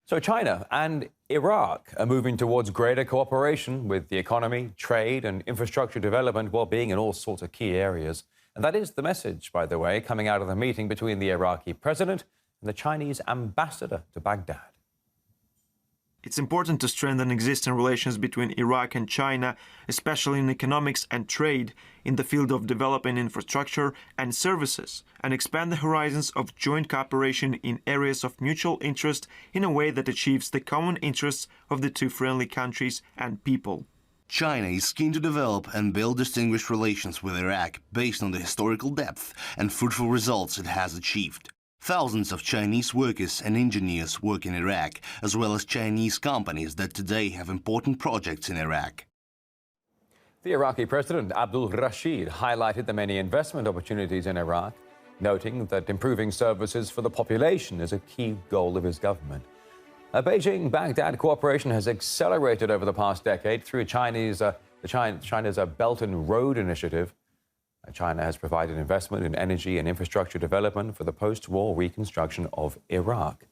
So China and Iraq are moving towards greater cooperation with the economy, trade and infrastructure development, well-being in all sorts of key areas. And that is the message, by the way, coming out of the meeting between the Iraqi president and the Chinese ambassador to Baghdad. It's important to strengthen existing relations between Iraq and China, especially in economics and trade, in the field of developing infrastructure and services, and expand the horizons of joint cooperation in areas of mutual interest in a way that achieves the common interests of the two friendly countries and people. China is keen to develop and build distinguished relations with Iraq based on the historical depth and fruitful results it has achieved. Thousands of Chinese workers and engineers work in Iraq, as well as Chinese companies that today have important projects in Iraq. The Iraqi President Abdul Rashid highlighted the many investment opportunities in Iraq, noting that improving services for the population is a key goal of his government. Beijing-Baghdad cooperation has accelerated over the past decade through China's Belt and Road Initiative. China has provided investment in energy and infrastructure development for the post-war reconstruction of Iraq.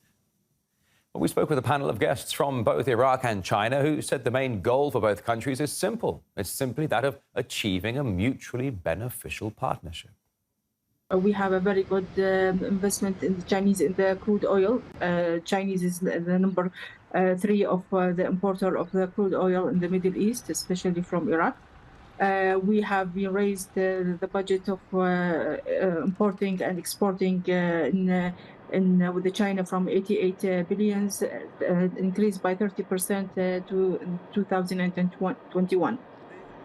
Well, we spoke with a panel of guests from both Iraq and China who said the main goal for both countries is simple. It's simply that of achieving a mutually beneficial partnership. We have a very good investment in the Chinese in the crude oil. Chinese is the number 3 of the importer of the crude oil in the Middle East, especially from Iraq. We have raised the budget of importing and exporting with the China from 88 billions, increased by 30% to 2021.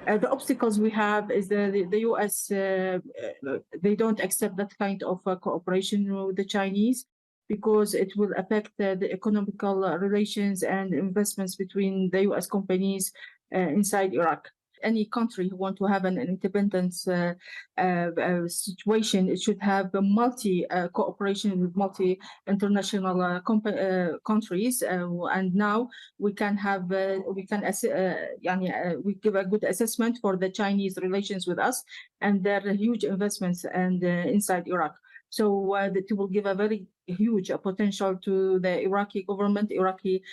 The obstacles we have is the U.S. They don't accept that kind of cooperation with the Chinese because it will affect the economical relations and investments between the U.S. companies inside Iraq. Any country who want to have an independence situation, it should have a cooperation with multi-international countries. And now we can have we give a good assessment for the Chinese relations with us and their huge investments and inside Iraq. So that will give a very huge potential to the Iraqi government, Iraqi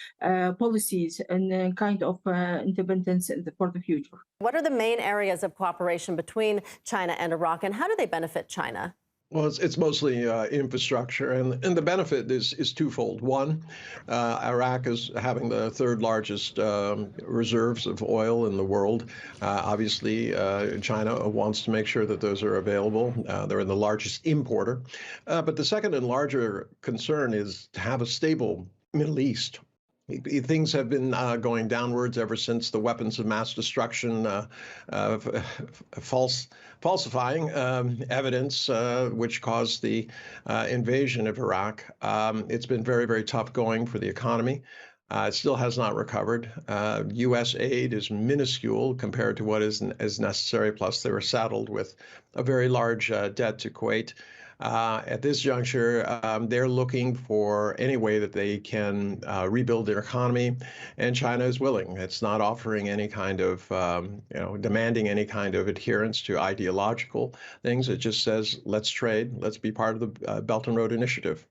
policies, and kind of independence for the future. What are the main areas of cooperation between China and Iraq, and how do they benefit China? Well, it's mostly infrastructure, and the benefit is twofold. One, Iraq is having the third largest reserves of oil in the world. Obviously, China wants to make sure that those are available. They're the largest importer. But the second and larger concern is to have a stable Middle East. Things have been going downwards ever since the weapons of mass destruction, falsifying evidence, which caused the invasion of Iraq. It's been very, very tough going for the economy. It still has not recovered. U.S. aid is minuscule compared to what is necessary. Plus, they were saddled with a very large debt to Kuwait. At this juncture, they're looking for any way that they can rebuild their economy, and China is willing. It's not offering any kind of, demanding any kind of adherence to ideological things. It just says, let's trade, let's be part of the Belt and Road Initiative.